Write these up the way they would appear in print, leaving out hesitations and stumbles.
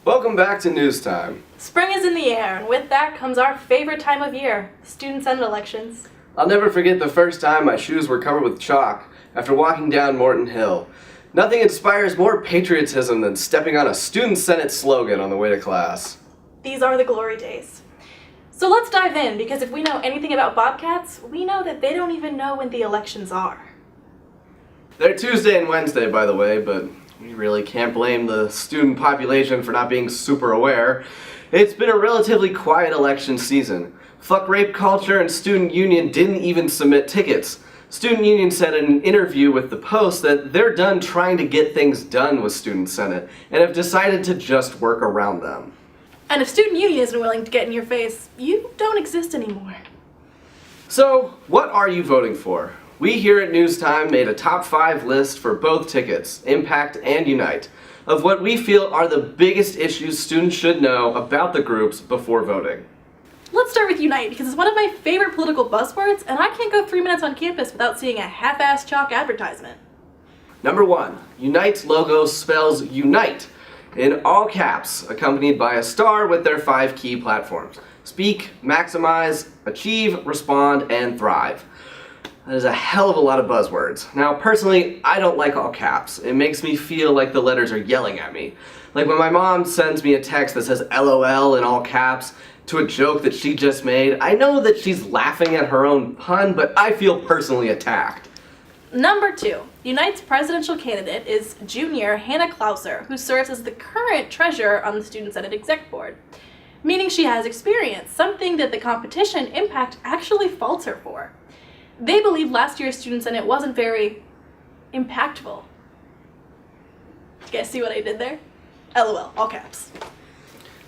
Welcome back to News Time. Spring is in the air, and with that comes our favorite time of year, student senate elections. I'll never forget the first time my shoes were covered with chalk after walking down Morton Hill. Nothing inspires more patriotism than stepping on a student senate slogan on the way to class. These are the glory days. So let's dive in, because if we know anything about Bobcats, we know that they don't even know when the elections are. They're Tuesday and Wednesday, by the way, but we really can't blame the student population for not being super aware. It's been a relatively quiet election season. Fuck rape culture and Student Union didn't even submit tickets. Student Union said in an interview with the Post that they're done trying to get things done with Student Senate and have decided to just work around them. And if Student Union isn't willing to get in your face, you don't exist anymore. So, what are you voting for? We here at News Time made a top 5 list for both tickets, Impact and Unite, of what we feel are the biggest issues students should know about the groups before voting. Let's start with Unite, because it's one of my favorite political buzzwords, and I can't go 3 minutes on campus without seeing a half-assed chalk advertisement. Number 1, Unite's logo spells Unite in all caps, accompanied by a star with their 5 key platforms: speak, maximize, achieve, respond, and thrive. That is a hell of a lot of buzzwords. Now, personally, I don't like all caps. It makes me feel like the letters are yelling at me. Like when my mom sends me a text that says LOL in all caps to a joke that she just made, I know that she's laughing at her own pun, but I feel personally attacked. Number 2, Unite's presidential candidate is junior Hannah Klauser, who serves as the current treasurer on the Student Senate Exec Board, meaning she has experience, something that the competition Impact actually faults her for. They believe last year's Student Senate wasn't very impactful. You guys see what I did there? LOL, all caps.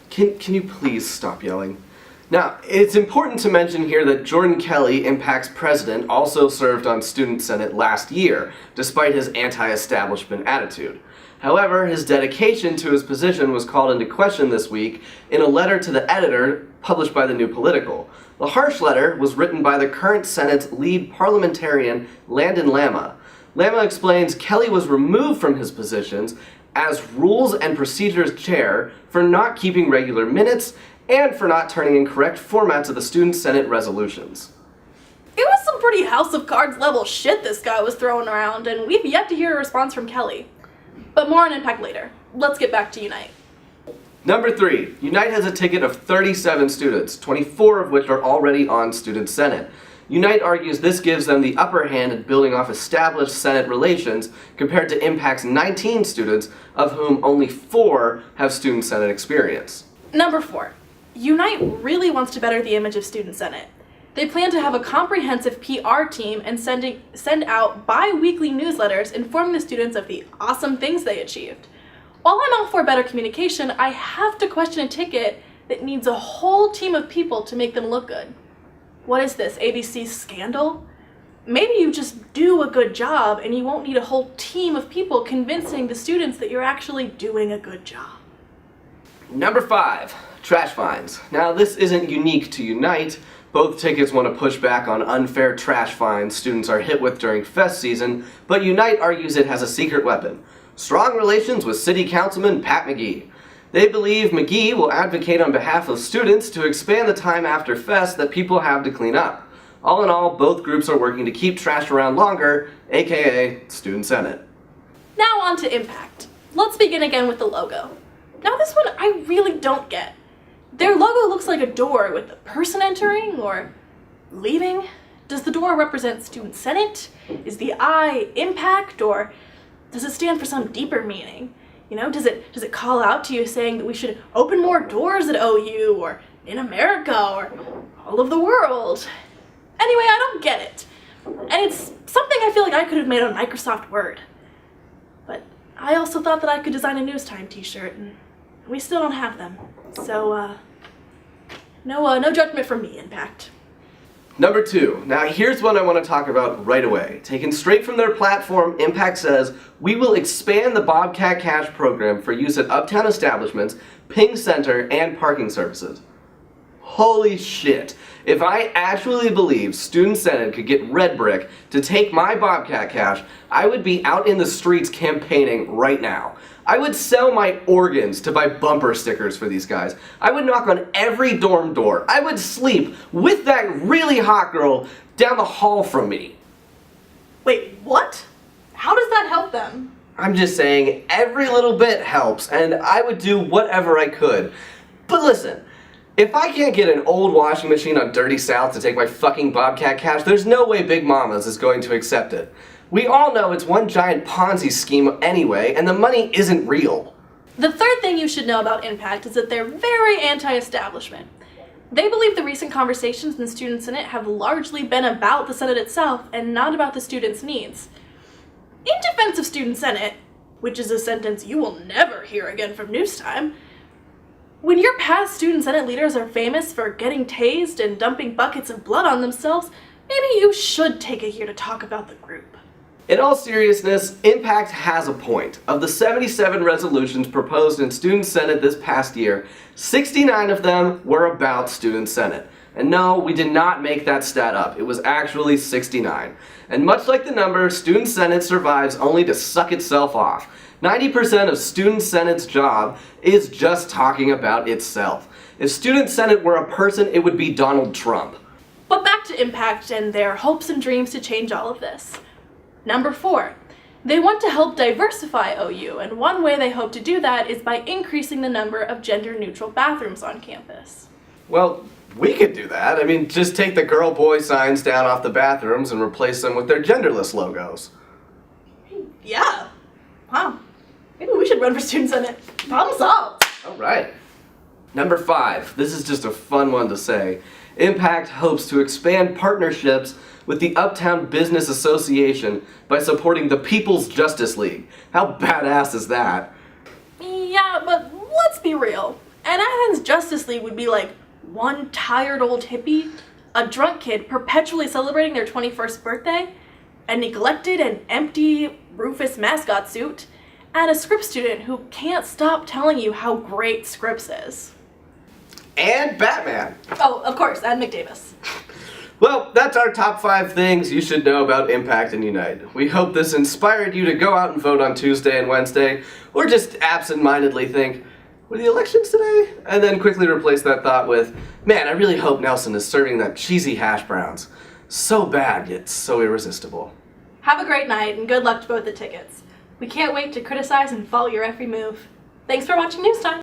Can you please stop yelling? Now, it's important to mention here that Jordan Kelly, Impact's president, also served on Student Senate last year, despite his anti-establishment attitude. However, his dedication to his position was called into question this week in a letter to the editor published by the New Political. The harsh letter was written by the current Senate's lead parliamentarian, Landon Lama. Lama explains Kelly was removed from his positions as Rules and Procedures Chair for not keeping regular minutes and for not turning in correct formats of the Student Senate resolutions. It was some pretty House of Cards level shit this guy was throwing around, and we've yet to hear a response from Kelly. But more on Impact later. Let's get back to Unite. Number 3, Unite has a ticket of 37 students, 24 of which are already on Student Senate. Unite argues this gives them the upper hand in building off established Senate relations compared to Impact's 19 students, of whom only 4 have Student Senate experience. Number 4, Unite really wants to better the image of Student Senate. They plan to have a comprehensive PR team and send out bi-weekly newsletters informing the students of the awesome things they achieved. While I'm all for better communication, I have to question a ticket that needs a whole team of people to make them look good. What is this, ABC scandal? Maybe you just do a good job and you won't need a whole team of people convincing the students that you're actually doing a good job. Number 5, trash fines. Now, this isn't unique to Unite. Both tickets want to push back on unfair trash fines students are hit with during fest season, but Unite argues it has a secret weapon: strong relations with City Councilman Pat McGee. They believe McGee will advocate on behalf of students to expand the time after fest that people have to clean up. All in all, both groups are working to keep trash around longer, aka Student Senate. Now on to Impact. Let's begin again with the logo. Now this one I really don't get. Their logo looks like a door with a person entering or leaving. Does the door represent Student Senate? Is the I Impact, or does it stand for some deeper meaning? You know, does it call out to you saying that we should open more doors at OU or in America or all of the world? Anyway, I don't get it. And it's something I feel like I could have made on Microsoft Word. But I also thought that I could design a News Time t-shirt, and we still don't have them. So, no judgment from me, Impact. Number 2, now here's what I want to talk about right away. Taken straight from their platform, Impact says, we will expand the Bobcat Cash program for use at uptown establishments, ping center, and parking services. Holy shit. If I actually believed Student Senate could get red brick to take my Bobcat cash, I would be out in the streets campaigning right now. I would sell my organs to buy bumper stickers for these guys. I would knock on every dorm door. I would sleep with that really hot girl down the hall from me. Wait, what? How does that help them? I'm just saying, every little bit helps, and I would do whatever I could. But listen, if I can't get an old washing machine on Dirty South to take my fucking Bobcat cash, there's no way Big Mama's is going to accept it. We all know it's one giant Ponzi scheme anyway, and the money isn't real. The third thing you should know about Impact is that they're very anti-establishment. They believe the recent conversations in the Student Senate have largely been about the Senate itself and not about the students' needs. In defense of Student Senate, which is a sentence you will never hear again from Newstime, when your past Student Senate leaders are famous for getting tased and dumping buckets of blood on themselves, maybe you should take a year to talk about the group. In all seriousness, Impact has a point. Of the 77 resolutions proposed in Student Senate this past year, 69 of them were about Student Senate. And no, we did not make that stat up. It was actually 69. And much like the number, Student Senate survives only to suck itself off. 90% of Student Senate's job is just talking about itself. If Student Senate were a person, it would be Donald Trump. But back to Impact and their hopes and dreams to change all of this. Number 4, they want to help diversify OU, and one way they hope to do that is by increasing the number of gender-neutral bathrooms on campus. Well, we could do that. I mean, just take the girl-boy signs down off the bathrooms and replace them with their genderless logos. Yeah. Wow. Maybe we should run for Student Senate. Problem solved. All right. Number 5. This is just a fun one to say. Impact hopes to expand partnerships with the Uptown Business Association by supporting the People's Justice League. How badass is that? Yeah, but let's be real. An Athens Justice League would be like one tired old hippie, a drunk kid perpetually celebrating their 21st birthday, a neglected and empty Rufus mascot suit, and a Scripps student who can't stop telling you how great Scripps is. And Batman. Oh, of course, and McDavis. Well, that's our top 5 things you should know about Impact and Unite. We hope this inspired you to go out and vote on Tuesday and Wednesday, or just absent-mindedly think, were the elections today? And then quickly replace that thought with, man, I really hope Nelson is serving that cheesy hash browns. So bad, yet so irresistible. Have a great night, and good luck to both the tickets. We can't wait to criticize and follow your every move. Thanks for watching News Time.